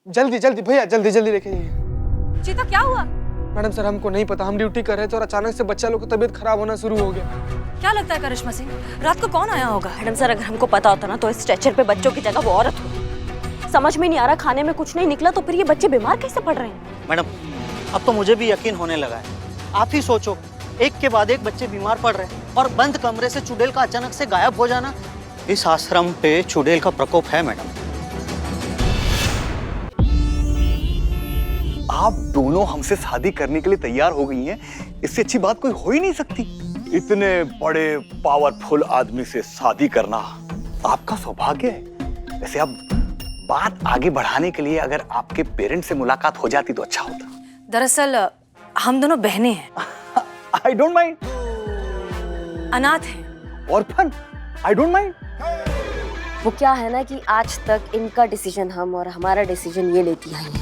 जल्दी जल्दी भैया, जल्दी जल्दी लेके जाइए। चीता क्या हुआ? मैडम सर हमको नहीं पता, हम ड्यूटी कर रहे थे और अचानक से बच्चा लोग की तबीयत खराब होना शुरू हो गया। क्या लगता है करिश्मा सिंह, रात को कौन आया होगा? मैडम सर अगर हमको पता होता ना तो इस स्ट्रेचर पे बच्चों की जगह वो औरत होती। समझ में नहीं आ रहा, खाने में कुछ नहीं निकला तो फिर ये बच्चे बीमार कैसे पड़ रहे हैं? मैडम अब तो मुझे भी यकीन होने लगा है। आप ही सोचो, एक के बाद एक बच्चे बीमार पड़ रहे हैं और बंद कमरे से चुड़ैल का अचानक से गायब हो जाना। इस आश्रम पे चुड़ैल का प्रकोप है मैडम। आप दोनों हमसे शादी करने के लिए तैयार हो गई हैं, इससे अच्छी बात कोई हो ही नहीं सकती। इतने बड़े पावरफुल आदमी से शादी करना आपका सौभाग्य है। वैसे अब बात आगे बढ़ाने के लिए अगर आपके पेरेंट्स से मुलाकात हो जाती तो अच्छा होता। दरअसल हम दोनों बहनें हैं। I don't mind. अनाथ हैं। Orphan, I don't mind. वो क्या है ना कि आज तक इनका डिसीजन हम और हमारा डिसीजन ये लेती आई है,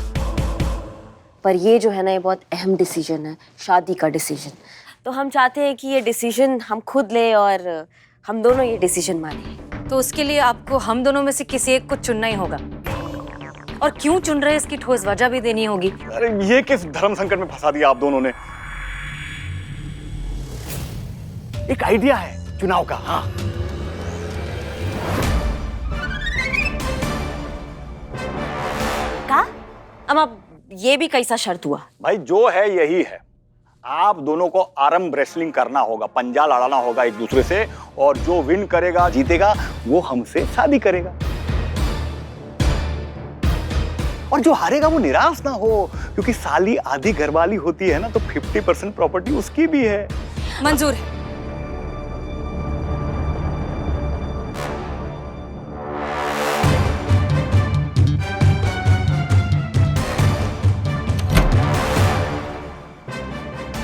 पर ये जो है ना ये बहुत अहम डिसीजन है, शादी का डिसीजन। तो हम चाहते हैं कि ये डिसीजन हम खुद ले और हम दोनों ये डिसीजन माने। तो उसके लिए आपको हम दोनों में से किसी एक को चुनना ही होगा, और क्यों चुन रहे हैं इसकी ठोस वजह भी देनी होगी। अरे ये किस धर्म संकट में फंसा दिया आप दोनों ने। एक आइडिया है चुनाव का। हाँ, का अब ये भी कैसा शर्त हुआ? भाई जो है यही है। आप दोनों को आर्म रेसलिंग करना होगा, पंजा लड़ाना होगा एक दूसरे से, और जो विन करेगा जीतेगा वो हमसे शादी करेगा, और जो हारेगा वो निराश ना हो, क्योंकि साली आधी घरवाली होती है ना, तो 50% प्रॉपर्टी उसकी भी है। मंजूर है।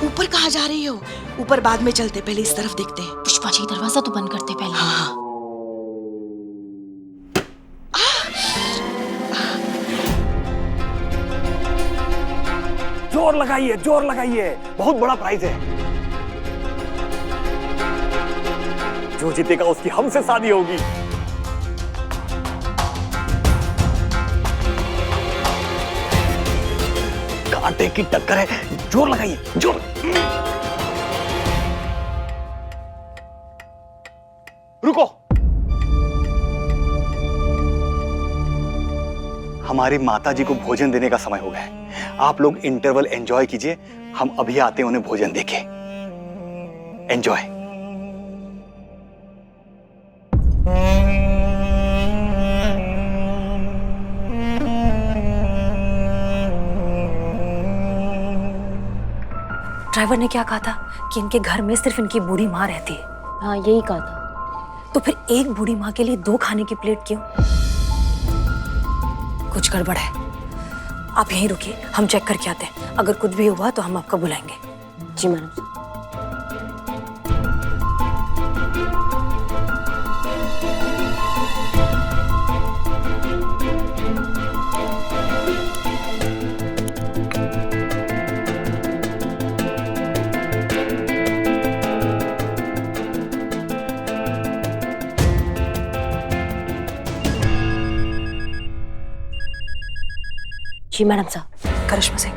ऊपर कहाँ जा रही हो? ऊपर बाद में चलते, पहले इस तरफ देखते हैं। पुष्पा जी दरवाजा तो बंद करते पहले। हाँ। जोर लगाइए, जोर लगाइए, बहुत बड़ा प्राइज है। जो जीतेगा उसकी हमसे शादी होगी। कांटे की टक्कर है, जोर लगाइए, जोर। रुको, हमारी माता जी को भोजन देने का समय हो गया है। आप लोग इंटरवल एंजॉय कीजिए, हम अभी आते हैं उन्हें भोजन देके। एंजॉय। ड्राइवर ने क्या कहा था कि इनके घर में सिर्फ इनकी बूढ़ी माँ रहती है। हाँ यही कहा था। तो फिर एक बूढ़ी माँ के लिए 2 खाने की प्लेट क्यों? कुछ गड़बड़ है। आप यहीं रुकिए, हम चेक करके आते हैं। अगर कुछ भी हुआ तो हम आपको बुलाएंगे। जी मैडम। जी मैडम साहब। करिश्मा सिंह,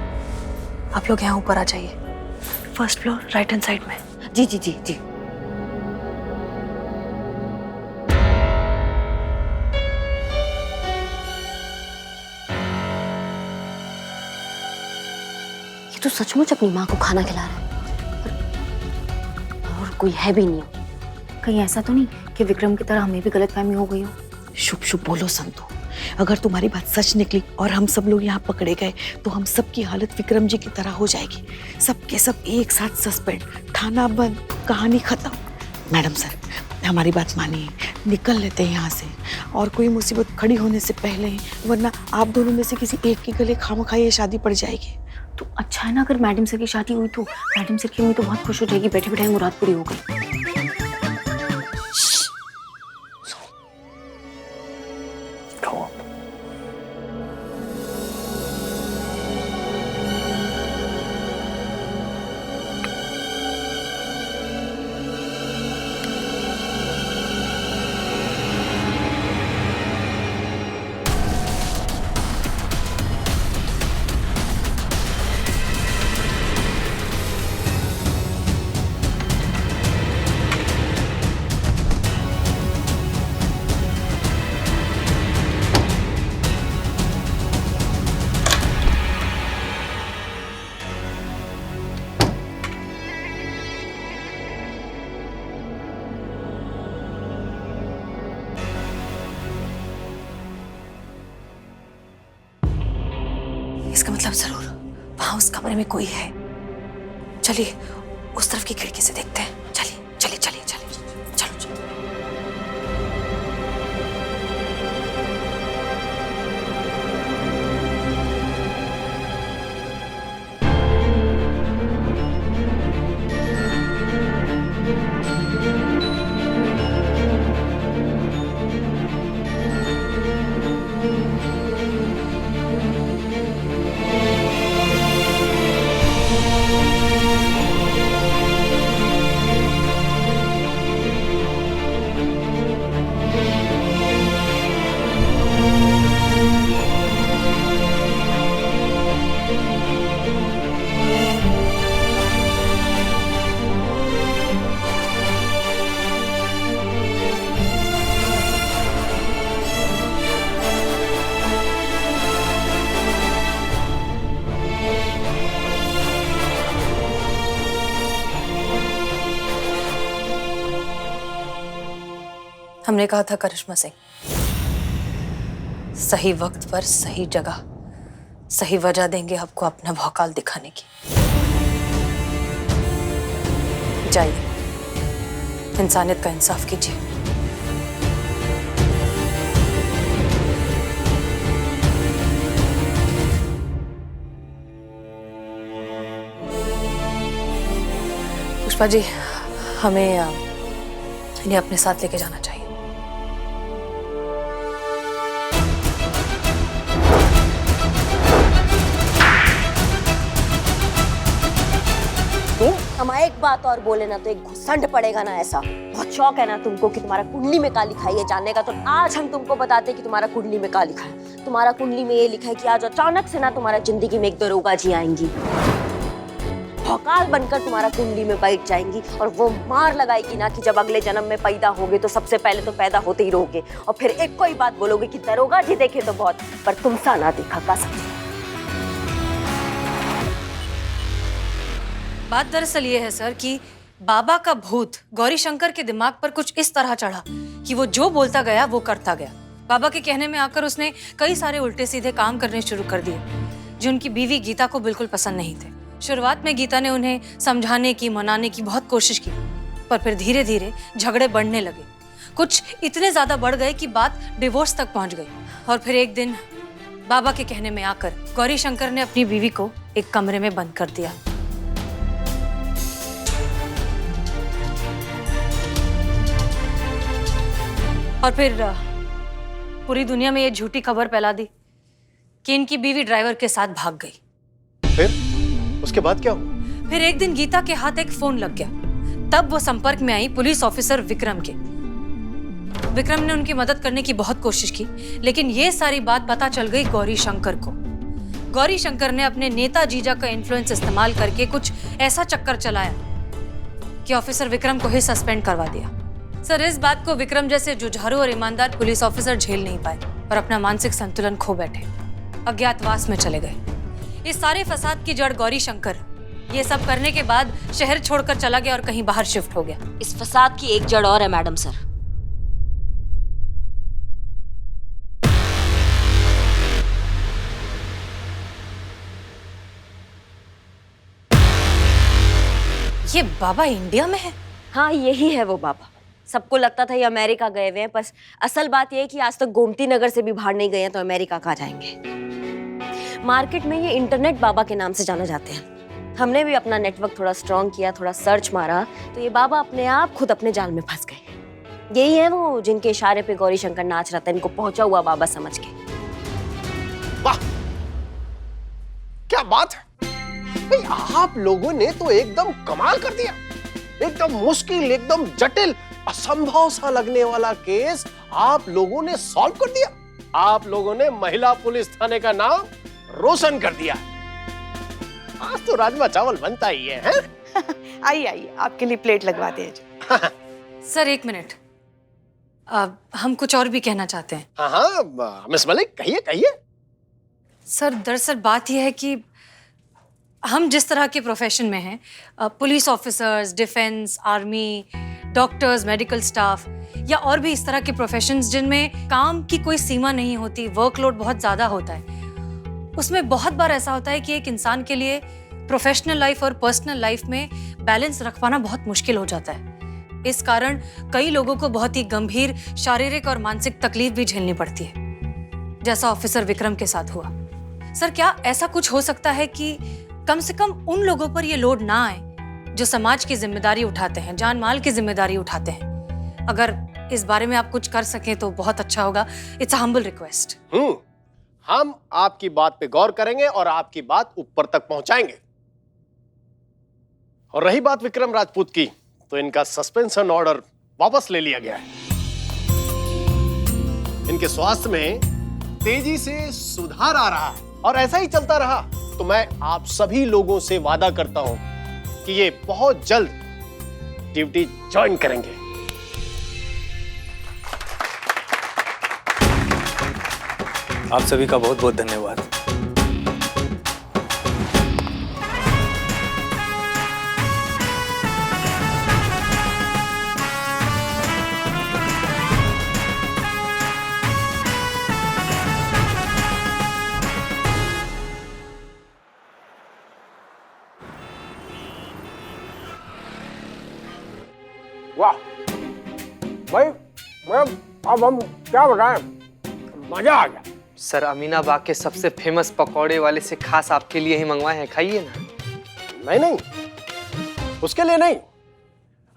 आप लोग यहाँ ऊपर आ जाइए, 1st floor right hand side में। जी जी जी जी। ये तो सचमुच अपनी माँ को खाना खिला रहा है, और कोई है भी नहीं। कहीं ऐसा तो नहीं कि विक्रम की तरह हमें भी गलतफहमी हो गई हो? शुभ शुभ बोलो संतु। अगर तुम्हारी बात सच निकली और हम सब लोग यहाँ पकड़े गए तो हम सब की हालत विक्रम जी की तरह हो जाएगी। सब के सब एक साथ सस्पेंड, थाना बंद, कहानी खत्म। मैडम सर हमारी बात मानिए, निकल लेते हैं यहाँ से, और कोई मुसीबत खड़ी होने से पहले ही, वरना आप दोनों में से किसी एक के गले खामखा ये शादी पड़ जाएगी। तो अच्छा है ना, अगर मैडम सर की शादी हुई तो मैडम सर की मम्मी तो बहुत खुश हो जाएगी। बैठे बैठे मुराद पूरी हो गई। इसका मतलब जरूर वहां उस कमरे में कोई है। चलिए उस तरफ की खिड़की से देखते हैं। चलिए चलिए चलिए चलिए चलो चलो। हमने कहा था करिश्मा सिंह, सही वक्त पर सही जगह सही वजह देंगे आपको अपना भौकाल दिखाने की। जाइए, इंसानियत का इंसाफ कीजिए। पुष्पा जी, हमें इन्हें अपने साथ लेके जाना चाहिए। हम एक बात और बोले ना तो एक घुसंड पड़ेगा ना। ऐसा बहुत शौक है ना तुमको कि तुम्हारा कुंडली में क्या लिखा है ये जानने का, तो आज हम तुमको बताते कि तुम्हारा कुंडली में क्या लिखा है। तुम्हारा कुंडली में ये लिखा है कि आज अचानक से ना तुम्हारा जिंदगी में एक दरोगा जी आएंगी, भौकाल बनकर तुम्हारा कुंडली में बैठ जाएंगी और वो मार लगाएगी ना कि जब अगले जन्म में पैदा होगे तो सबसे पहले तो पैदा होते ही रहोगे, और फिर एक कोई बात बोलोगे कि दरोगा जी देखे तो बहुत, पर तुम सा ना देखा का समझे। बात दरअसल ये है सर कि बाबा का भूत गौरी शंकर के दिमाग पर कुछ इस तरह चढ़ा कि वो जो बोलता गया वो करता गया। बाबा के कहने में आकर उसने कई सारे उल्टे सीधे काम करने शुरू कर दिए जो उनकी बीवी गीता को बिल्कुल पसंद नहीं थे। शुरुआत में गीता ने उन्हें समझाने की मनाने की बहुत कोशिश की, पर फिर धीरे धीरे झगड़े बढ़ने लगे। कुछ इतने ज्यादा बढ़ गए कि बात डिवोर्स तक पहुंच गई। और फिर एक दिन बाबा के कहने में आकर गौरी शंकर ने अपनी बीवी को एक कमरे में बंद कर दिया। और फिर पूरी दुनिया में ये झूठी खबर फैला दी कि इनकी बीवी ड्राइवर के साथ भाग गई। फिर उसके बाद क्या हुआ? फिर एक दिन गीता के हाथ एक फोन लग गया। तब वो संपर्क में आई पुलिस ऑफिसर विक्रम के। विक्रम ने उनकी मदद करने की बहुत कोशिश की, लेकिन ये सारी बात पता चल गई गौरी शंकर को। गौरी शंकर ने अपने नेता जीजा का इन्फ्लुएंस इस्तेमाल करके कुछ ऐसा चक्कर चलाया कि ऑफिसर विक्रम को ही सस्पेंड करवा दिया। सर, इस बात को विक्रम जैसे जुझारू और ईमानदार पुलिस ऑफिसर झेल नहीं पाए और अपना मानसिक संतुलन खो बैठे, अज्ञातवास में चले गए। इस सारे फसाद की जड़ गौरी शंकर ये सब करने के बाद शहर छोड़कर चला गया और कहीं बाहर शिफ्ट हो गया। इस फसाद की एक जड़ और है मैडम सर। ये बाबा इंडिया में है? हाँ, यही है वो बाबा। सबको लगता था ये अमेरिका गए हुए हैं, पर असल बात ये है कि आज तक गोमती नगर से भी बाहर नहीं गए हैं, तो अमेरिका कहाँ जाएंगे। मार्केट में ये इंटरनेट बाबा के नाम से जाना जाते हैं। हमने भी अपना नेटवर्क थोड़ा स्ट्रॉन्ग किया, थोड़ा सर्च मारा, तो ये बाबा अपने आप खुद अपने जाल में फंस गए। यही है वो जिनके इशारे पे गौरी शंकर नाच रहा था, इनको पहुंचा हुआ बाबा समझ के। वाह, क्या बात है भाई, आप लोगों ने तो एकदम कमाल कर दिया। एकदम मुश्किल, एकदम जटिल, असंभव सा लगने वाला केस आप लोगों ने सॉल्व कर दिया। आप लोगों ने महिला पुलिस थाने का नाम रोशन कर दिया। आज तो राजमा चावल बनता ही है, हैं? आइए आइए, आपके लिए प्लेट लगवा दें। सर एक मिनट, हम कुछ और भी कहना चाहते हैं। हाँ हाँ मिस मलिक, कहिए कहिए। सर दरअसल बात यह है कि हम जिस तरह के प्रोफेशन में हैं, police officers, defence, army, doctors, medical staff या और भी इस तरह के प्रोफेशंस जिनमें काम की कोई सीमा नहीं होती, वर्कलोड बहुत ज़्यादा होता है, उसमें बहुत बार ऐसा होता है कि एक इंसान के लिए प्रोफेशनल लाइफ और पर्सनल लाइफ में बैलेंस रख पाना बहुत मुश्किल हो जाता है। इस कारण कई लोगों को बहुत ही गंभीर शारीरिक और मानसिक तकलीफ भी झेलनी पड़ती है, जैसा ऑफिसर विक्रम के साथ हुआ। सर, क्या ऐसा कुछ हो सकता है कि कम से कम उन लोगों पर ये लोड ना आए जो समाज की जिम्मेदारी उठाते हैं, जान माल की जिम्मेदारी उठाते हैं? अगर इस बारे में आप कुछ कर सकें तो बहुत अच्छा होगा। It's a humble request. हम आपकी बात पे गौर करेंगे और आपकी बात ऊपर तक पहुंचाएंगे। और रही बात विक्रम राजपूत की, तो इनका सस्पेंशन ऑर्डर वापस ले लिया गया है। इनके स्वास्थ्य में तेजी से सुधार आ रहा है और ऐसा ही चलता रहा तो मैं आप सभी लोगों से वादा करता हूं कि ये बहुत जल्द ड्यूटी ज्वाइन करेंगे। आप सभी का बहुत बहुत धन्यवाद। वाह भाई, अब हम क्या बताएं, मजा आ गया। सर, अमीनाबाग के सबसे फेमस पकौड़े वाले से खास आपके लिए ही मंगवाए हैं, खाइए ना। नहीं, उसके लिए नहीं,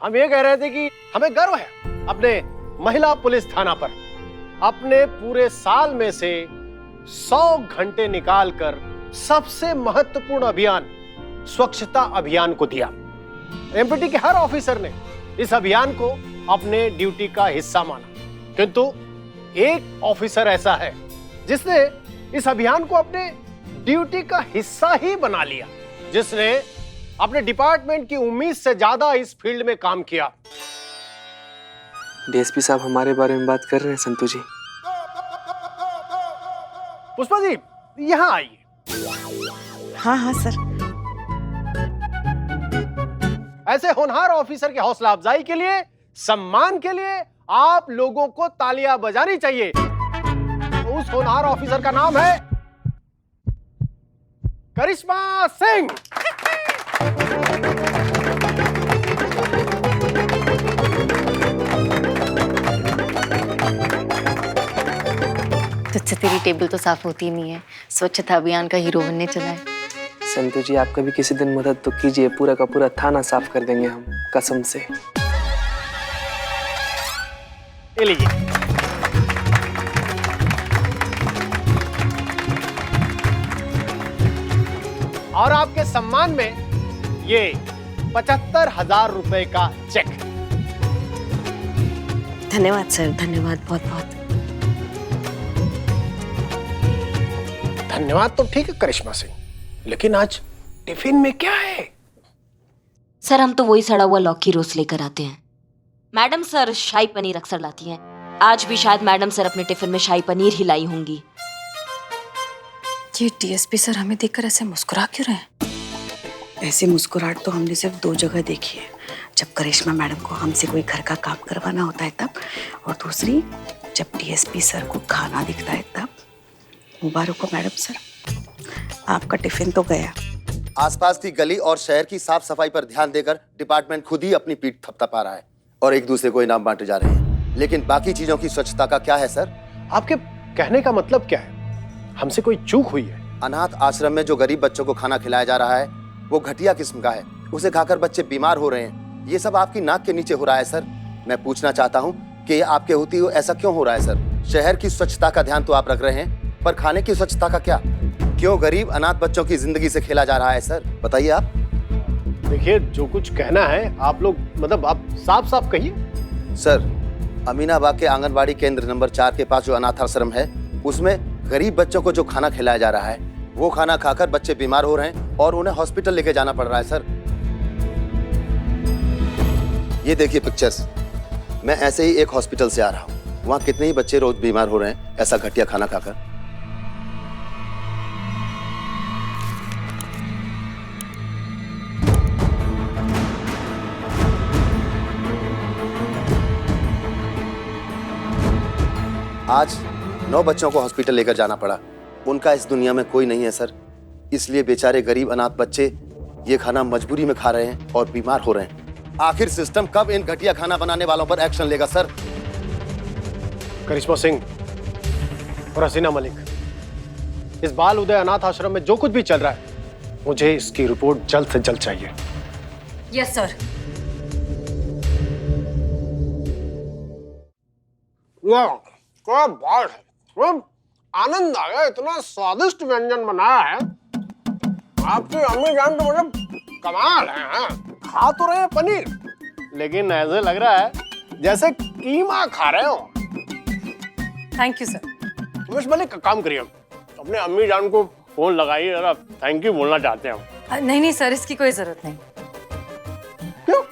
हम ये कह रहे थे कि हमें गर्व है अपने महिला पुलिस थाना पर। अपने पूरे साल में से 100 घंटे निकालकर सबसे महत्वपूर्ण अभियान स्वच्छता अभियान को दिया। एमपीटी के हर ऑफिसर ने इस अभियान को अपने ड्यूटी का हिस्सा माना, किंतु एक ऑफिसर ऐसा है जिसने इस अभियान को अपने ड्यूटी का हिस्सा ही बना लिया, जिसने अपने डिपार्टमेंट की उम्मीद से ज्यादा इस फील्ड में काम किया। डीएसपी साहब हमारे बारे में बात कर रहे हैं संतू जी। पुष्पा जी, यहाँ आइए। हाँ सर। ऐसे होनहार ऑफिसर के हौसला अफजाई के लिए, सम्मान के लिए आप लोगों को तालियां बजानी चाहिए। तो उस होनहार ऑफिसर का नाम है करिश्मा सिंह। तुझसे तेरी टेबल तो साफ होती नहीं है, स्वच्छता अभियान का हीरो बनने चला है। संतू जी, आप कभी किसी दिन मदद तो कीजिए, पूरा का पूरा थाना साफ कर देंगे हम, कसम से। ये लीजिए। और आपके सम्मान में ये 75,000 रुपए का चेक। धन्यवाद सर, धन्यवाद बहुत बहुत। धन्यवाद तो ठीक है करिश्मा सिंह, लेकिन आज टिफिन में क्या है? सर, हम तो वही सड़ा हुआ लौकी रोज लेकर आते हैं। मैडम सर शाही पनीर अक्सर लाती हैं। आज भी शायद मैडम सर अपने टिफिन में शाही पनीर ही लाई होंगी। ये डीएसपी सर हमें देखकर ऐसे मुस्कुरा क्यों रहे हैं? ऐसी मुस्कुराहट तो हमने सिर्फ 2 जगह देखी है, जब करिश्मा मैडम को हमसे कोई घर का काम करवाना होता है तब, और दूसरी जब डीएसपी सर को खाना दिखता है तब। मुबारक हो मैडम सर, आपका टिफिन तो गया। आसपास की गली और शहर की साफ सफाई पर ध्यान देकर डिपार्टमेंट खुद ही अपनी पीठ थपथपा रहा है और एक दूसरे को इनाम बांटे जा रहे हैं, लेकिन बाकी चीजों की स्वच्छता का क्या है सर? आपके कहने का मतलब क्या है? हमसे कोई चूक हुई है? अनाथ आश्रम में जो गरीब बच्चों को खाना खिलाया जा रहा है वो घटिया किस्म का है, उसे खाकर बच्चे बीमार हो रहे हैं। ये सब आपकी नाक के नीचे हो रहा है सर। मैं पूछना चाहता हूँ कि ये आपके होती हुए ऐसा क्यों हो रहा है सर? शहर की स्वच्छता का ध्यान तो आप रख रहे हैं, पर खाने की स्वच्छता का क्या? क्यों गरीब अनाथ बच्चों की जिंदगी से खेला जा रहा है सर? बताइए आप। देखिए, जो कुछ कहना है आप लोग मतलब आप साफ साफ कहिए। सर, अमीनाबाग के आंगनबाड़ी केंद्र नंबर 4 के पास जो अनाथ आश्रम है उसमें गरीब बच्चों को जो खाना खिलाया जा रहा है वो खाना खाकर बच्चे बीमार हो रहे हैं और उन्हें हॉस्पिटल लेके जाना पड़ रहा है सर। ये देखिए पिक्चर्स, मैं ऐसे ही एक हॉस्पिटल से आ रहा हूँ, वहाँ कितने ही बच्चे रोज बीमार हो रहे हैं ऐसा घटिया खाना खाकर। आज 9 बच्चों को हॉस्पिटल लेकर जाना पड़ा उनका इस दुनिया में कोई नहीं है सर, इसलिए बेचारे गरीब अनाथ बच्चे ये खाना मजबूरी में खा रहे हैं और बीमार हो रहे हैं। आखिर सिस्टम कब इन घटिया खाना बनाने वालों पर एक्शन लेगा सर? करिश्मा सिंह और हसीना मलिक, इस बाल उदय अनाथ आश्रम में जो कुछ भी चल रहा है, मुझे इसकी रिपोर्ट जल्द से जल्द चाहिए। Yes sir. वाह, क्या बात है, आनंद आ गया। इतना स्वादिष्ट व्यंजन बनाया है आपकी अम्मी जान, तो मतलब कमाल है। हाँ? खा तो रहे हैं पनीर, लेकिन ऐसे लग रहा है जैसे कीमा खा रहे हो। Thank you sir. Umesh Malik, काम करिए, अपने अम्मी जान को फोन लगाइए, जरा थैंक यू बोलना चाहते हैं हम। नहीं नहीं सर, इसकी कोई जरूरत नहीं। क्यों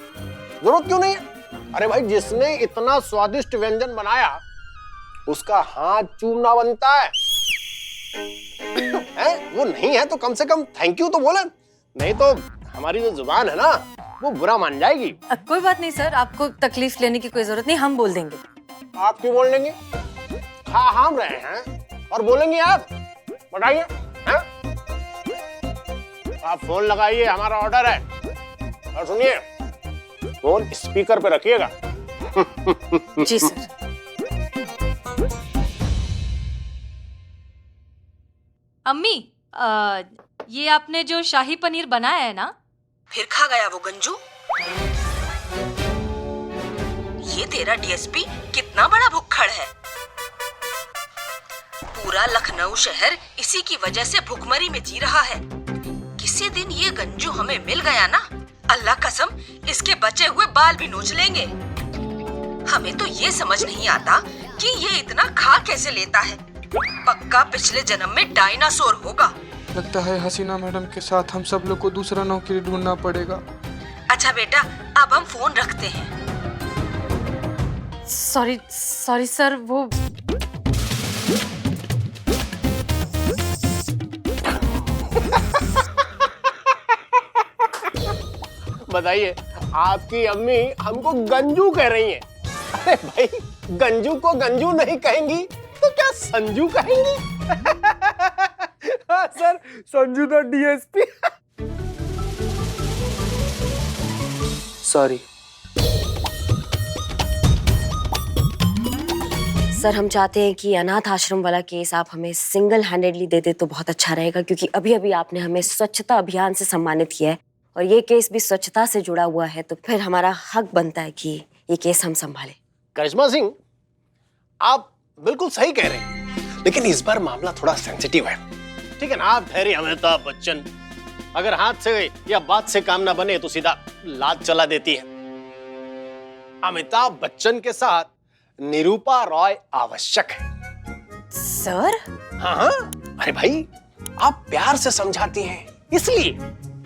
जरूरत क्यों नहीं है? अरे भाई, जिसने इतना स्वादिष्ट व्यंजन बनाया उसका हाथ चूमना बनता है। वो नहीं है तो कम से कम थैंक यू तो बोले, नहीं तो हमारी जो जुबान है ना वो बुरा मान जाएगी। कोई बात नहीं सर, आपको तकलीफ लेने की कोई जरूरत नहीं, हम बोल देंगे। आप क्यों बोल देंगे? खा हम रहे हैं और बोलेंगे आप? बताइए। आप फोन लगाइए, हमारा ऑर्डर है। और सुनिए, फोन स्पीकर पे रखिएगा। जी सर। अम्मी, ये आपने जो शाही पनीर बनाया है ना, फिर खा गया वो गंजू। ये तेरा डीएसपी कितना बड़ा भुक्खड़ है। पूरा लखनऊ शहर इसी की वजह से भुखमरी में जी रहा है। किसी दिन ये गंजू हमें मिल गया ना, अल्लाह कसम इसके बचे हुए बाल भी नोच लेंगे। हमें तो ये समझ नहीं आता कि ये इतना खा कैसे लेता है। पक्का पिछले जन्म में डायनासोर होगा। लगता है हसीना मैडम के साथ हम सब लोग को दूसरा नौकरी ढूंढना पड़ेगा। अच्छा बेटा, अब हम फोन रखते हैं। सॉरी सर, वो बताइए, आपकी अम्मी हमको गंजू कह रही हैं। अरे भाई, गंजू को गंजू नहीं कहेंगी तो क्या संजू कहेंगी? हाँ sir, Sanju the DSP. Sorry sir, हम चाहते हैं कि अनाथ आश्रम वाला केस आप हमें सिंगल हैंडेडली दे दे तो बहुत अच्छा रहेगा, क्योंकि अभी अभी आपने हमें स्वच्छता अभियान से सम्मानित किया है और ये केस भी स्वच्छता से जुड़ा हुआ है, तो फिर हमारा हक बनता है कि ये केस हम संभालें। करिश्मा सिंह, आप बिल्कुल सही कह रहे हैं, लेकिन इस बार मामला थोड़ा सेंसिटिव है। ठीक है ना? आप ठहरे अमिताभ बच्चन, अगर हाथ से या बात से काम ना बने तो सीधा लात चला देती है। अमिताभ बच्चन के साथ निरूपा रॉय आवश्यक है। सर? हाँ, अरे भाई, आप प्यार से समझाती हैं इसलिए,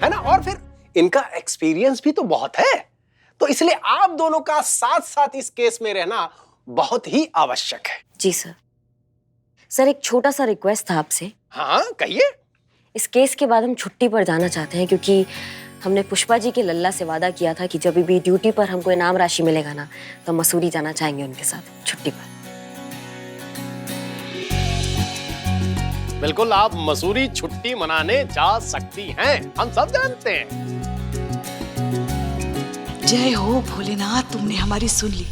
है ना? और फिर इनका एक्सपीरियंस भी तो बहुत है, तो इसलिए आप दोनों का साथ साथ इस केस में रहना बहुत ही आवश्यक है। जी सर। सर, एक छोटा सा रिक्वेस्ट था आपसे। हाँ, कहिए। इस केस के बाद हम छुट्टी पर जाना चाहते हैं, क्योंकि हमने पुष्पा जी के लल्ला से वादा किया था कि जब भी ड्यूटी पर हमको इनाम राशि मिलेगा ना, तो मसूरी जाना चाहेंगे उनके साथ छुट्टी पर। बिल्कुल, आप मसूरी छुट्टी मनाने जा सकती हैं, हम सब जानते हैं। जय हो भोलेनाथ, तुमने हमारी सुन ली।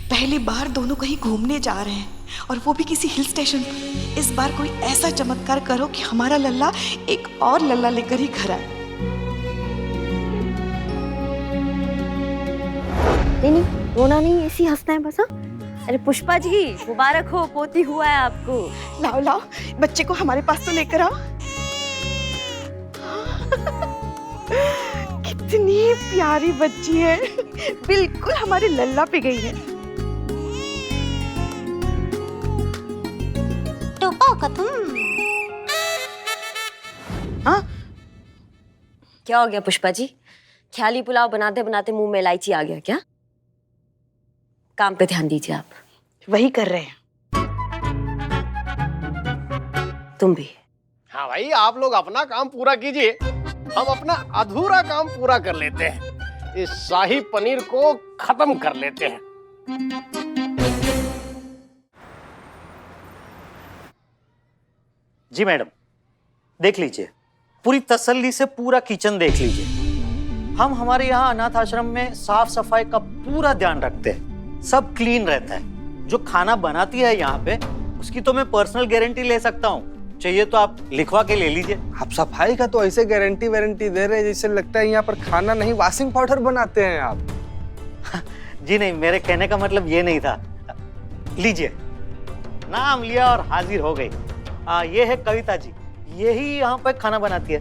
पहली बार दोनों कहीं घूमने जा रहे हैं, और वो भी किसी हिल स्टेशन पर। इस बार कोई ऐसा चमत्कार करो कि हमारा लल्ला एक और लल्ला लेकर ही घर आए। नहीं, रोना नहीं, ऐसी हंसना है बस। हाँ, अरे पुष्पा जी, मुबारक हो, पोती हुआ है आपको। लाओ लाओ, बच्चे को हमारे पास तो लेकर आओ। कितनी प्यारी बच्ची है, बिल्कुल हमारे लल्ला पे गई है। हाँ, क्या हो गया पुष्पा जी? ख्याली पुलाव बनाते बनाते मुंह में इलायची आ गया क्या? काम पे ध्यान दीजिए आप। वही कर रहे हैं। तुम भी। हाँ भाई, आप लोग अपना काम पूरा कीजिए, हम अपना अधूरा काम पूरा कर लेते हैं। इस शाही पनीर को खत्म कर लेते हैं। जी मैडम, देख लीजिए, पूरी तसल्ली से पूरा किचन देख लीजिए। हम हमारे यहाँ अनाथ आश्रम में साफ सफाई का पूरा ध्यान रखते हैं, सब क्लीन रहता है। जो खाना बनाती है यहाँ पे, उसकी तो मैं पर्सनल गारंटी ले सकता हूँ, चाहिए तो आप लिखवा के ले लीजिए। आप सफाई का तो ऐसे गारंटी वारंटी दे रहे हैं जैसे लगता है यहाँ पर खाना नहीं वॉशिंग पाउडर बनाते हैं आप। जी नहीं, मेरे कहने का मतलब ये नहीं था। लीजिए, नाम लिया और हाजिर हो गई। ये है कविता जी, यही यहाँ पे खाना बनाती है।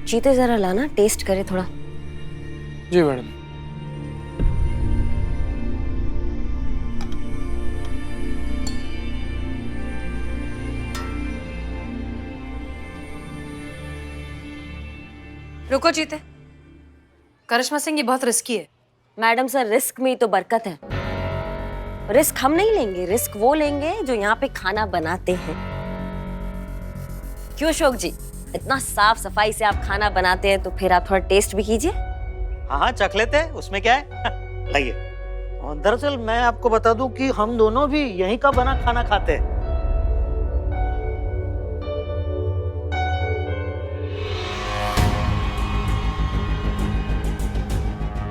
चीते जरा लाना, टेस्ट करे थोड़ा। जी मैडम। रुको चीते, करिश्मा सिंह ये बहुत रिस्की है। मैडम सर, रिस्क में ही तो बरकत है। रिस्क हम नहीं लेंगे, रिस्क वो लेंगे जो यहाँ पे खाना बनाते हैं। क्यों अशोक जी, इतना साफ सफाई से आप खाना बनाते हैं तो फिर आप थोड़ा टेस्ट भी कीजिए। हाँ हाँ, चख लेते हैं, उसमें क्या है। लाइए। और दरअसल मैं आपको बता दूं कि हम दोनों भी यहीं का बना खाना खाते हैं।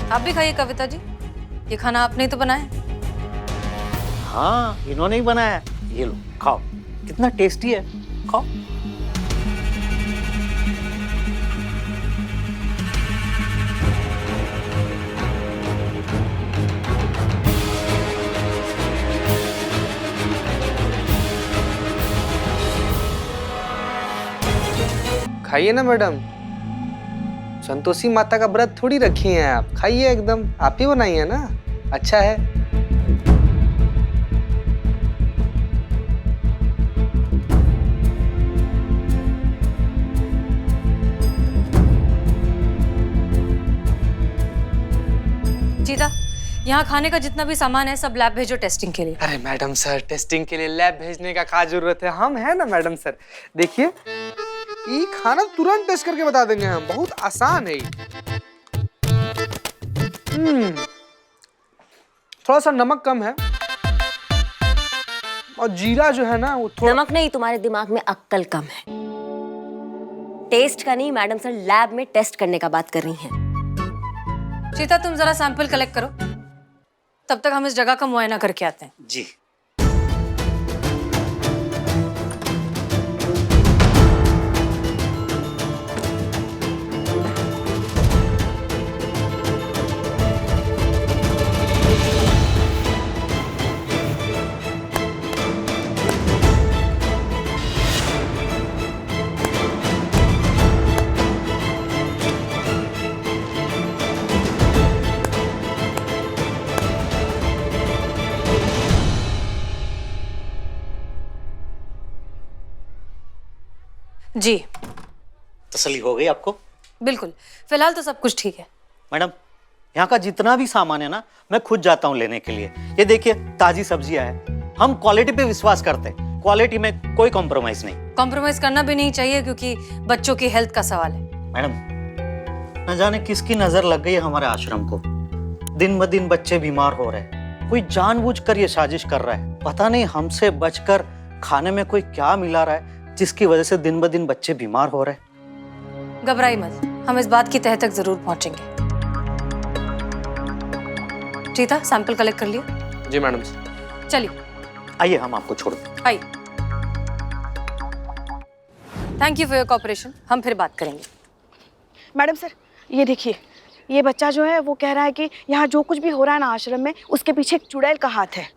आप भी खाइए कविता जी, ये खाना आपने ही तो बनाया। हाँ, इन्होंने ही बनाया है। ये लो, खाओ, कितना टेस्टी है, खाओ। खाइए ना मैडम, संतोषी माता का व्रत थोड़ी रखी हैं आप, खाइए एकदम, आप ही बनाई है ना, अच्छा है। चीता, यहाँ खाने का जितना भी सामान है सब लैब भेजो टेस्टिंग के लिए। अरे मैडम सर, टेस्टिंग के लिए लैब भेजने का क्या जरूरत है, हम है ना मैडम सर। देखिए, ये खाना तुरंत टेस्ट करके बता देंगे हम, बहुत आसान है। थोड़ा सा नमक कम है और जीरा जो है ना वो थोड़ा। नमक नहीं, तुम्हारे दिमाग में अक्कल कम है। टेस्ट का नहीं मैडम सर, लैब में टेस्ट करने का बात कर रही हैं। चीता, तुम जरा सैंपल कलेक्ट करो, तब तक हम इस जगह का मुआयना करके आते हैं। जी। जी, तसल्ली हो गई आपको? बिल्कुल, फिलहाल तो सब कुछ ठीक है। मैडम, यहाँ का जितना भी सामान है ना, मैं खुद जाता हूँ लेने के लिए। ये देखिए, ताजी सब्जियां हैं। हम क्वालिटी पे विश्वास करते हैं, क्वालिटी में कोई कॉम्प्रोमाइज नहीं। कॉम्प्रोमाइज करना भी नहीं चाहिए क्योंकि बच्चों की हेल्थ का सवाल है। मैडम, न जाने किसकी नजर लग गई है हमारे आश्रम को। दिन ब दिन बच्चे बीमार हो रहे हैं। कोई जानबूझकर ये साजिश कर रहा है। पता नहीं हमसे बचकर खाने में कोई क्या मिला रहा है जिसकी वजह से दिन ब दिन बच्चे बीमार हो रहे हैं। घबराइए मत, हम इस बात की तह तक जरूर पहुंचेंगे। चीता, सैंपल कलेक्ट कर लिया? जी मैडम। चलिए, आइए, हम आपको छोड़ दें। आइए। Thank you for your cooperation, हम फिर बात करेंगे। मैडम सर, ये देखिए, ये बच्चा जो है वो कह रहा है कि यहाँ जो कुछ भी हो रहा है ना आश्रम में, उसके पीछे एक चुड़ैल का हाथ है।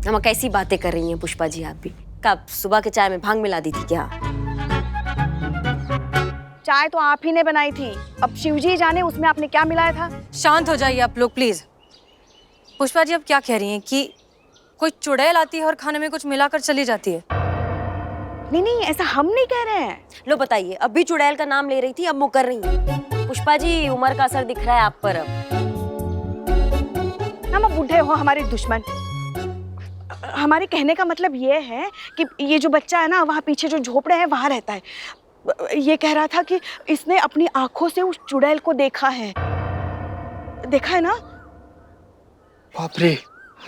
हम कैसी बातें कर रही हैं पुष्पा जी आप भी? कब सुबह के चाय में भांग मिला दी थी क्या? चाय तो आप ही ने बनाई थी, अब शिवजी जाने उसमें आपने क्या मिलाया था। शांत हो जाइए आप लोग प्लीज। पुष्पा जी, अब क्या कह रही हैं कि कोई चुड़ैल आती है और खाने में कुछ मिलाकर चली जाती है? नहीं नहीं, ऐसा हम नहीं कह रहे हैं। लो बताइए, अब भी चुड़ैल का नाम ले रही थी, अब मुकर रही हैं। पुष्पा जी, उम्र का असर दिख रहा है आप पर अब। हम अब बूढ़े हो हमारे दुश्मन। हमारे कहने का मतलब ये है कि ये जो बच्चा है ना, वहाँ पीछे जो झोपड़े हैं वहाँ रहता है। ये कह रहा था कि इसने अपनी आंखों से उस चुड़ैल को देखा है। देखा है ना? बाप रे।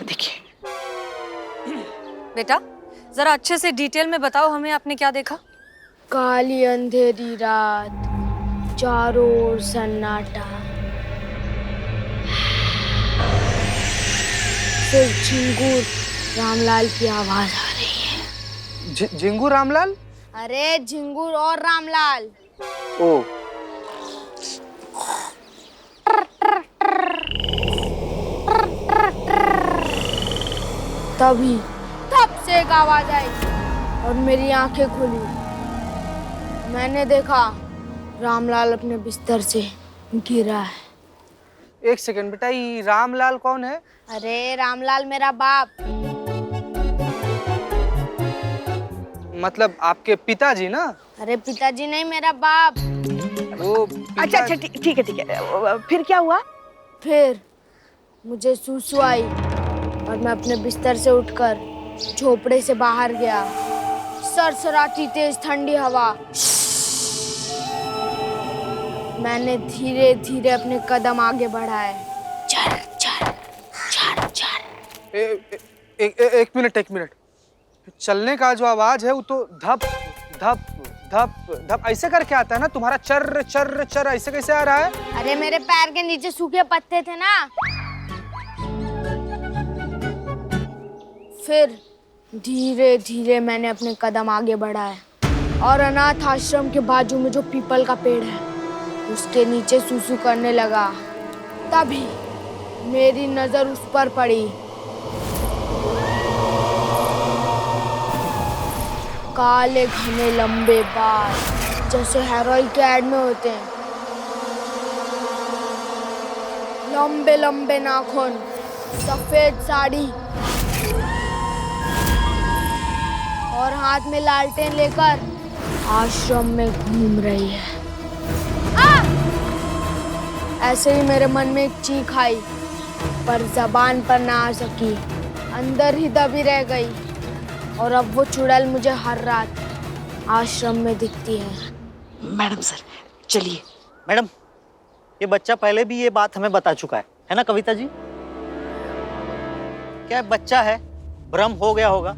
देखिए। बेटा जरा अच्छे से डिटेल में बताओ हमें, आपने क्या देखा? काली अंधेरी रात, चारों ओर सन्नाटा, सिर्फ झिंगूर रामलाल की आवाज आ रही है। झिंगू रामलाल? अरे झिंगूर और रामलाल। ओ तभी तब से एक आवाज आई और मेरी आंखें खुली। मैंने देखा रामलाल अपने बिस्तर से गिरा है। एक सेकंड बेटा, ये रामलाल कौन है? अरे रामलाल मेरा बाप। मतलब आपके पिताजी ना? अरे पिताजी नहीं, मेरा बाप। वो अच्छा अच्छा ठीक है। फिर क्या हुआ? फिर मुझे सूसू आई और मैं अपने बिस्तर से उठकर झोपड़े से बाहर गया। सरसराती तेज ठंडी हवा। मैंने धीरे धीरे अपने कदम आगे बढ़ाए। चल चल चल चल। एक मिनट। चलने का जो आवाज है वो तो धप धप धप धप ऐसे करके आता है ना। तुम्हारा चर्र चर्र चर्र ऐसे कैसे आ रहा है? अरे मेरे पैर के नीचे सूखे पत्ते थे ना। फिर धीरे धीरे मैंने अपने कदम आगे बढ़ाए और अनाथ आश्रम के बाजू में जो पीपल का पेड़ है उसके नीचे सूसू करने लगा। तभी मेरी नजर उस पर पड़ी। काले घने लंबे बाल जैसे हेयर ऑयल के ऐड में होते हैं। लंबे लंबे नाखून, सफेद साड़ी और हाथ में लालटेन लेकर आश्रम में घूम रही है। ऐसे ही मेरे मन में एक चीख आई पर जबान पर ना आ सकी, अंदर ही दबी रह गई। और अब वो चुड़ैल मुझे हर रात आश्रम में दिखती है। मैडम सर चलिए। मैडम, ये बच्चा पहले भी ये बात हमें बता चुका है ना कविता जी? क्या बच्चा है, भ्रम हो गया होगा।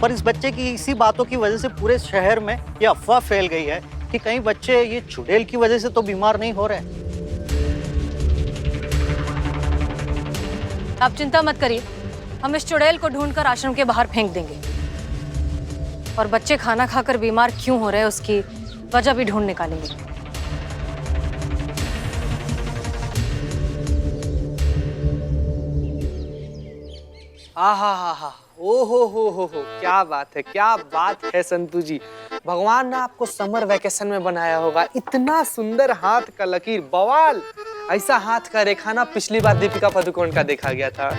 पर इस बच्चे की इसी बातों की वजह से पूरे शहर में ये अफवाह फैल गई है कि कहीं बच्चे ये चुड़ैल की वजह से तो बीमार नहीं हो रहे। आप चिंता मत करिए, हम इस चुड़ैल को ढूंढकर आश्रम के बाहर फेंक देंगे और बच्चे खाना खाकर बीमार क्यों हो रहे हैं उसकी वजह भी ढूंढ निकालेंगे। आहा, ओ हो, क्या बात है संतू जी। भगवान ने आपको समर वेकेशन में बनाया होगा। इतना सुंदर हाथ का लकीर, बवाल। ऐसा हाथ का रेखा ना पिछली बार दीपिका पादुकोण का देखा गया था।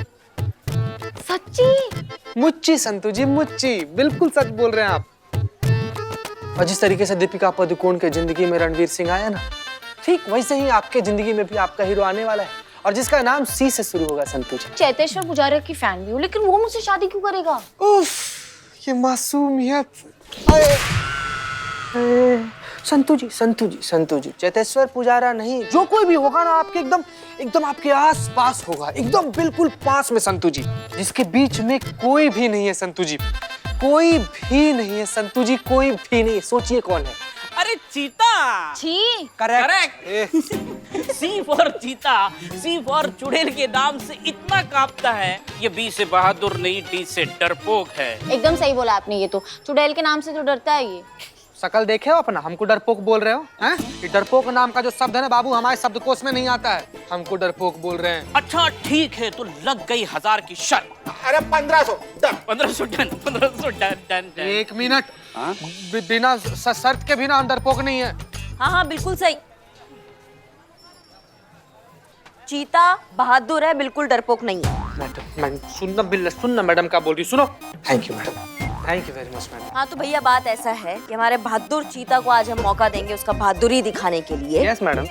सच्ची? मुच्ची संतू जी, मुच्ची, बिल्कुल सच बोल रहे हैं आप। और जिस तरीके से दीपिका पादुकोण के जिंदगी में रणवीर सिंह आया ना, ठीक वैसे ही आपके जिंदगी में भी आपका हीरो आने वाला है और जिसका नाम सी से शुरू होगा संतू जी। चेतेश्वर पुजारी की फैन भी हूँ, लेकिन वो मुझसे शादी क्यों करेगा? उफ, ये मासूमियत। संतू जी, चेतेश्वर पुजारा नहीं, जो कोई भी होगा ना आपके एकदम आपके आस पास होगा, एकदम बिल्कुल पास में संतू जी, जिसके बीच में कोई भी नहीं है संतू जी, कोई भी नहीं है संतू जी, कोई भी नहीं। सोचिए कौन है? अरे चीता। छी। करेक्ट। सी फॉर चीता, सी फॉर चुड़ैल के नाम से इतना कांपता है। ये बी से बहादुर नहीं, डी से डरपोक है। एकदम सही बोला आपने। ये तो चुड़ैल के नाम से तो डरता है ये। शकल देखे हो अपना, हमको डरपोक बोल रहे हो हैं? ये डरपोक नाम का जो शब्द है ना बाबू, हमारे शब्दकोश में नहीं आता है। हमको डरपोक बोल रहे हैं। अच्छा ठीक है, तो लग गई 1000 की शर्त। अरे 1500 डन। 1500 डन। एक मिनट, बिना शर्त के बिना हम डरपोक नहीं है। हाँ बिल्कुल सही। चीता बहादुर है, बिल्कुल डरपोक नहीं है। मैडम सुनना मैडम का बोल रही, सुनो। Thank you madam, thank you very much madam. हाँ तो भैया बात ऐसा है कि हमारे बहादुर चीता को आज हम मौका देंगे उसका बहादुरी दिखाने के लिए। Yes madam.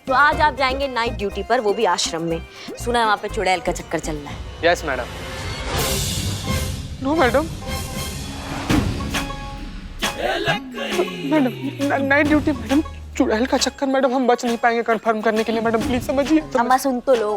तो आज आप जाएंगे नाइट ड्यूटी पर, वो भी आश्रम में। सुना है वहाँ पे चुड़ैल का चक्कर चल रहा है। Yes madam. No madam, night duty madam, चुड़ैल का चक्कर मैडम हम बच नहीं पाएंगे कंफर्म करने के लिए मैडम प्लीज समझिए। अम्मा सुन तो लो।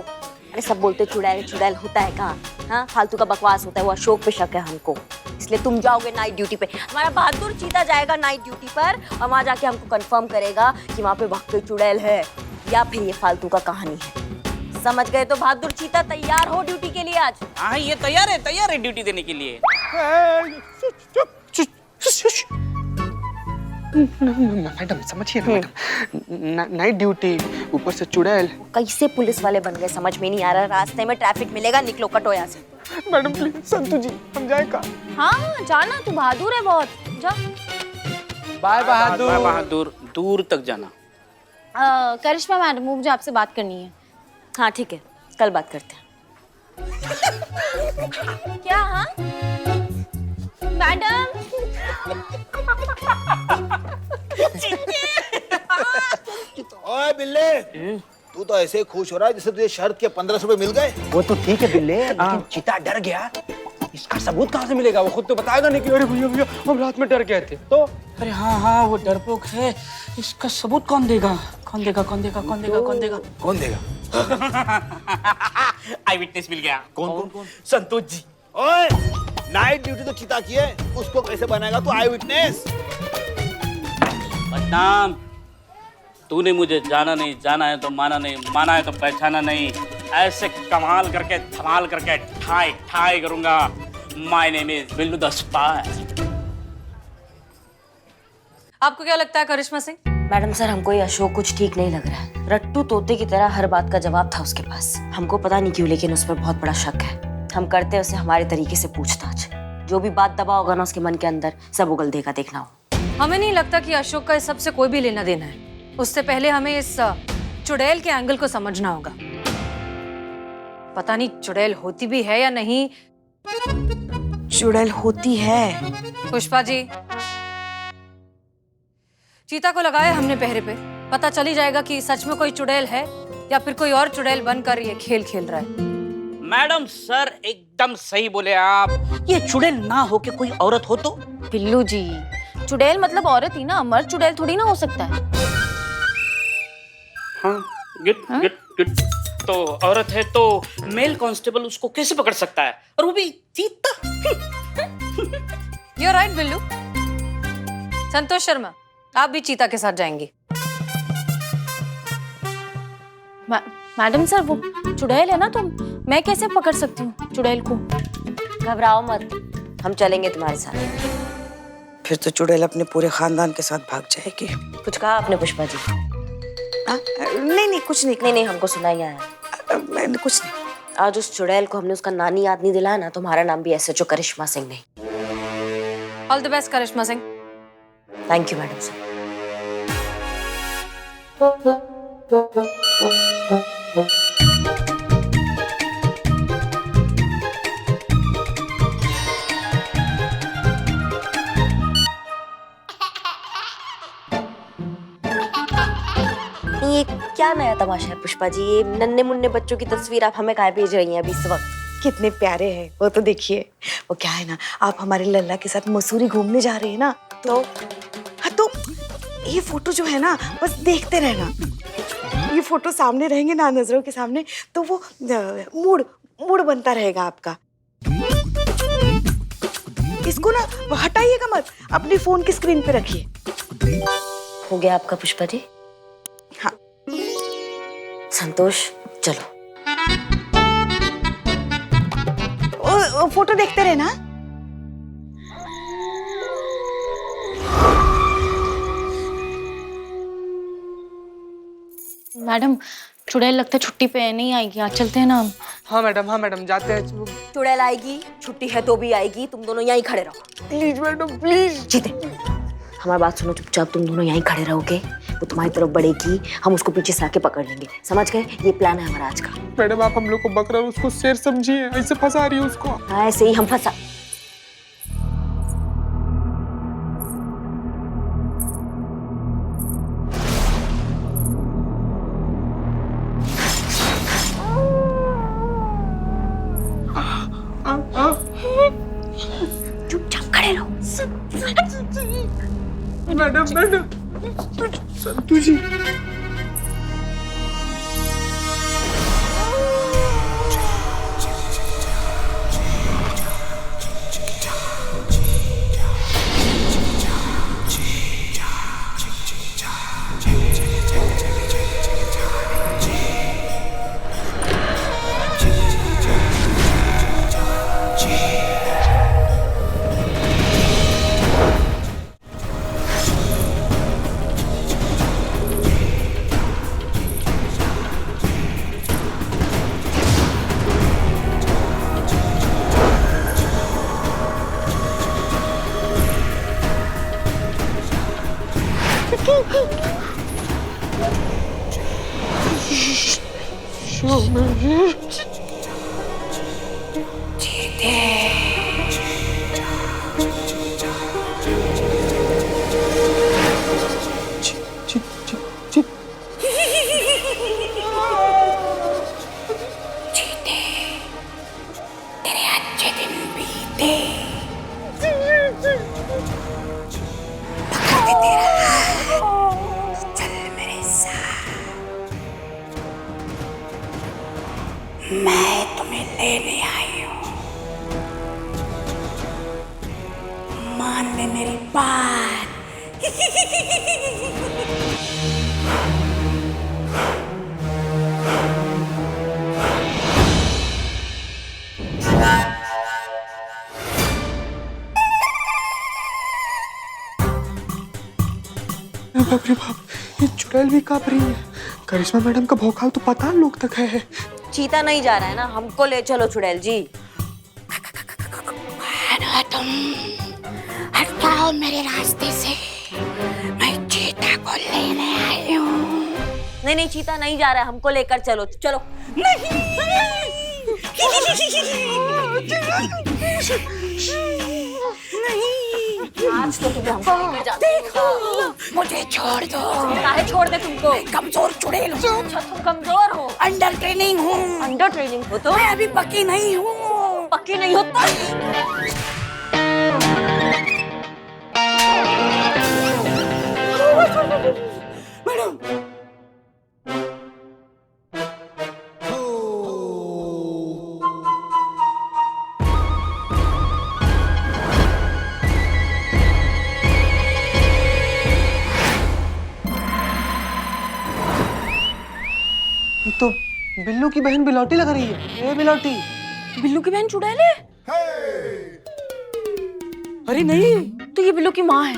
अरे सब बोलते चुड़ैल चुड़ैल होता है कहाँ? हाँ फालतू का बकवास होता है। वो अशोक पे शक है हमको, इसलिए तुम जाओगे नाइट ड्यूटी पे। हमारा बहादुर चीता जाएगा नाइट ड्यूटी पर और वहाँ जाके हमको कंफर्म करेगा कि वहाँ पे वाकई चुड़ैल है या फिर ये फालतू का कहानी है। समझ गए? तो बहादुर चीता तैयार हो ड्यूटी के लिए आज। हाँ ये तैयार है ड्यूटी देने के लिए। मैडम समझिए ना मैडम, नाइट ड्यूटी ऊपर से चुड़ैल। कैसे पुलिस वाले बन गए समझ में नहीं आ रहा। रास्ते में ट्रैफिक मिलेगा, निकलो कटो यहाँ से। मैडम प्लीज संतू जी हम जाए का? हाँ जाना, तू बहादुर है बहुत, जा। बाय बहादुर। बाय बहादुर, दूर तक जाना। करिश्मा मैडम, मुझे आपसे बात करनी है। हाँ ठीक है, कल बात करते हैं। क्या? हाँ मैडम। ओए बिल्ले, तू तो ऐसे खुश हो रहा है जैसे तुझे शर्त के 1500 रुपए मिल गए। वो तो ठीक है बिल्ले, लेकिन चीता डर गया, इसका सबूत कहाँ से मिलेगा? वो खुद तो बताएगा नहीं कि अरे भैया भैया हम रात में डर गए थे। तो अरे हाँ वो डरपोक है, इसका सबूत कौन देगा? कौन देगा? कौन देगा? आई विटनेस मिल गया। कौन? संतोष जी। ओए, नाइट ड्यूटी तो चिता की है, उसको कैसे बनाएगा तू आई विटनेस? बदनाम, तूने मुझे जाना नहीं, जाना है तो माना नहीं, माना है तो पहचाना नहीं। ऐसे कमाल करके धमाल करके ठाई ठाई करूंगा। My name is Billu the spy. आपको क्या लगता है करिश्मा सिंह? मैडम सर, हमको ये अशोक कुछ ठीक नहीं लग रहा है। रट्टू तोते की तरह हर बात का जवाब था उसके पास। हमको पता नहीं क्यों, लेकिन उस पर बहुत बड़ा शक है। हम करते हैं उसे हमारे तरीके से पूछताछ। जो भी बात दबा होगा ना उसके मन के अंदर, सब उगल देगा, देखना हो। हमें नहीं लगता कि अशोक का इस सबसे कोई भी लेना देना है। उससे पहले हमें इस चुड़ैल के एंगल को समझना होगा। पता नहीं चुड़ैल होती भी है या नहीं। चुड़ैल होती है। पुष्पा जी, चीता को लगाया हमने पहरे पे, पता चल ही जाएगा कि सच में कोई चुड़ैल है या फिर कोई और चुड़ैल बनकर ये खेल खेल रहा है। मैडम सर एकदम सही बोले आप। ये चुड़ैल ना हो के कोई औरत हो तो? बिल्लू जी, चुड़ैल मतलब औरत ही ना, मर्द चुड़ैल थोड़ी ना हो सकता है। हाँ गुड। तो औरत है तो मेल कांस्टेबल उसको कैसे पकड़ सकता है, और वो भी चीता? You're right Billu. संतोष शर्मा, आप भी चीता के साथ जाएंगी। मैडम सर, वो चुड़ैल है ना, तो मैं कैसे पकड़ सकती हूँ चुड़ैल को? घबराओ मत, हम चलेंगे तुम्हारे साथ। फिर तो चुड़ैल अपने पूरे खानदान के साथ भाग जाएगी। कुछ कहा आपने पुष्पा जी? नहीं कुछ नहीं। नहीं हमको सुनाई आया। मैंने कुछ नहीं। आज उस चुड़ैल को हमने उसका नानी याद नहीं दिलाया ना, तुम्हारा नाम भी SHO करिश्मा सिंह नहीं। All the best Karishma Singh. Thank you madam sir. ये क्या नया तमाशा है पुष्पा जी? ये नन्हे मुन्ने बच्चों की तस्वीर आप हमें काहे भेज रही हैं अभी इस वक्त? कितने प्यारे हैं वो, तो देखिए। वो क्या है ना, आप हमारे लल्ला के साथ मसूरी घूमने जा रहे हैं ना, तो हाँ, तो ये फोटो जो है ना, बस देखते रहना। ये फोटो सामने रहेंगे ना, नजरों के सामने, तो वो मूड बनता रहेगा आपका। इसको ना हटाइएगा मत, अपनी फोन की स्क्रीन पे रखिए। हो गया आपका पुष्पा जी? हाँ। संतोष चलो। ओ, फोटो देखते रहना। मैडम, चुड़ैल लगता है छुट्टी पे नहीं आएगी, आज चलते हैं ना हम। हाँ मैडम जाते हैं। चुड़ैल आएगी, छुट्टी है तो भी आएगी, तुम दोनों यहीं खड़े रहो। Please madam please. जीते, हमारी बात सुनो, चुपचाप तुम दोनों यहीं खड़े रहोगे। वो तुम्हारी तरफ बढ़ेगी, हम उसको पीछे से आके पकड़ लेंगे। समझ गए? ये प्लान है हमारा आज का। मैडम आप हम लोग को बकरा और उसको शेर समझिए, ऐसे फंसा रही है उसको। हाँ ऐसे ही हम फंसा। चुपचाप खड़े रहो। मैडम संतू जी। मैं तुम्हें लेने आई हूँ, मान ले मेरी बात। बाप रे बाप, ये चुड़ैल भी कांप रही है। करिश्मा मैडम का भौकाल तो पता लोग तक है। चीता नहीं जा रहा है ना, हमको ले चलो चुड़ैल जी। तुम हटाओ मेरे रास्ते से, मैं चीता को लेने आई हूँ। नहीं नहीं, चीता नहीं जा रहा है, हमको लेकर चलो चलो। आज तो तुम्हें हमको लेकर जाते हैं। मुझे छोड़ दो। काहे छोड़ दे तुमको? कमजोर चुड़ैल हूँ। अच्छा तुम कमजोर हो? अंडर ट्रेनिंग हूँ। अंडर ट्रेनिंग हो तो? मैं अभी पक्की नहीं हूँ। पक्की नहीं होता? मैडम ये तो बिल्लू की बहन बिलौटी लग रही है। ए बिलौटी, बिल्लू की बहन चुड़ैल है? अरे नहीं, तो ये बिल्लू की माँ है।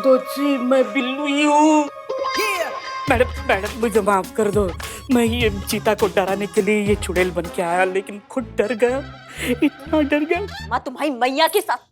तो जी मैं बिल्लू ही हूँ। मैडम मैडम मुझे माफ कर दो, मैं ये चीता को डराने के लिए ये चुड़ैल बन के आया, लेकिन खुद डर गया, इतना डर गया। माँ तुम्हारी मैया के साथ।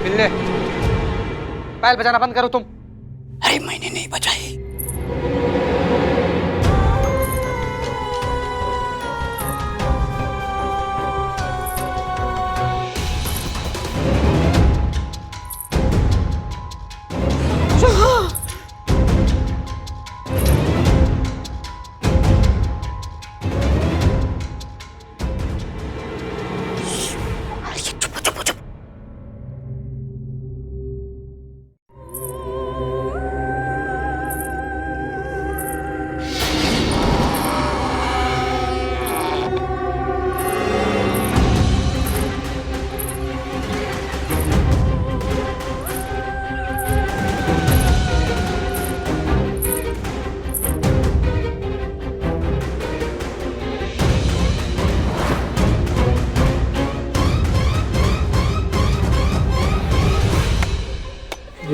बिल्ले, पायल बजाना बंद करो तुम। अरे मैंने नहीं बजाई।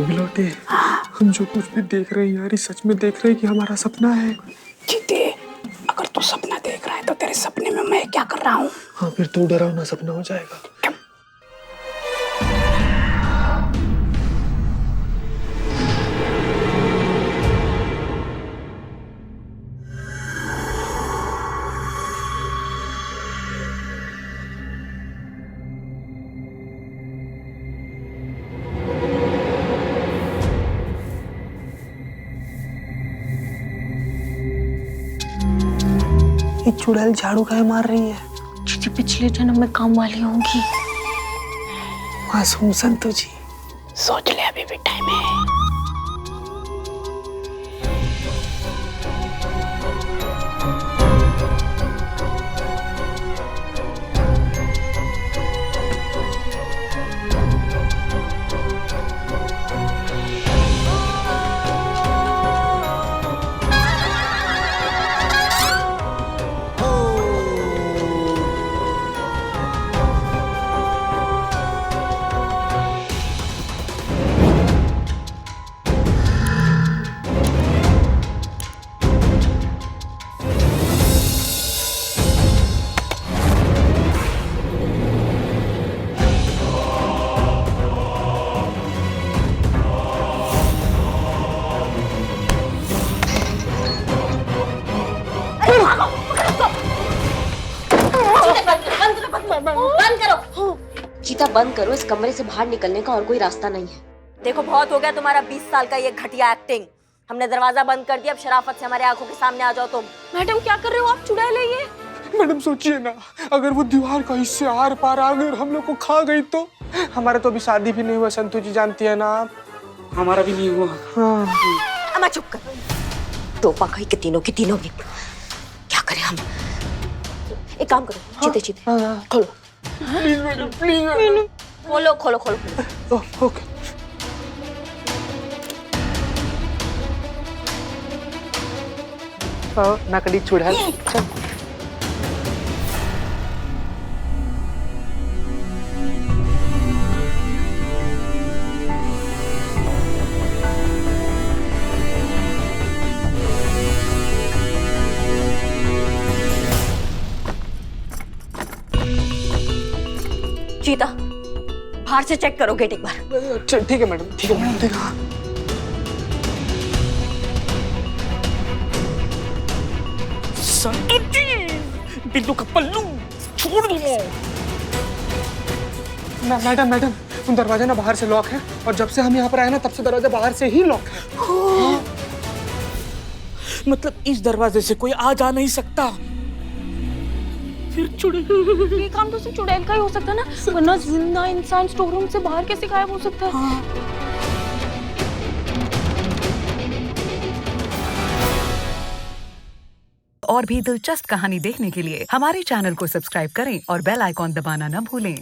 बिलौटी, हम जो कुछ भी देख रहे हैं यार, सच में देख रहे हैं कि हमारा सपना है? चीते, अगर तू सपना देख रहा है तो तेरे सपने में मैं क्या कर रहा हूँ? हाँ फिर तू डरावना सपना हो जाएगा। ये चुड़ैल झाड़ू काहे मार रही है? जी पिछले जन्म में काम वाली होंगी। मासूम संतू जी, सोच ले, अभी भी टाइम है। बंद करो चीता, बंद करो। इस कमरे से बाहर निकलने का और कोई रास्ता नहीं है। देखो बहुत हो गया तुम्हारा 20 साल का ये घटिया एक्टिंग। हमने दरवाजा बंद कर दिया, अब शराफत से हमारे आंखों के सामने आ जाओ तुम। मैडम क्या कर रहे हो आप? चुड़ैल है ये। मैडम सोचिए ना, अगर वो दीवार का हिस्से आर पार आ गई और हम लोग को खा गई तो? हमारा तो अभी शादी भी नहीं हुआ संतू जी, जानती है ना आप। हमारा भी नहीं हुआ। हाँ। अम्मा चुप कर। टोपा खाई के तीनों की तीनों भी। क्या करें हम? एक काम करो, चीते चीते खोलो। Please madam, please madam. खोलो खोलो खोलो। ओके। नकली चुड़ैल। चल। चीता, बाहर से चेक करो गेट एक बार। ठीक है मैडम, ठीक है मैडम, ठीक है। संतू जी, बिल्लू का पल्लू छोड़ दो। मैडम मैडम, दरवाजा ना बाहर से लॉक है और जब से हम यहाँ पर आए ना तब से दरवाजा बाहर से ही लॉक है। मतलब इस दरवाजे से कोई आ जा नहीं सकता। फिर चुड़ैल, ये काम तो सिर्फ चुड़ैल का ही हो सकता है ना, वरना जिंदा इंसान स्टोर रूम से बाहर कैसे गायब हो सकता है? और भी दिलचस्प कहानी देखने के लिए हमारे चैनल को सब्सक्राइब करें और बेल आइकॉन दबाना न भूलें।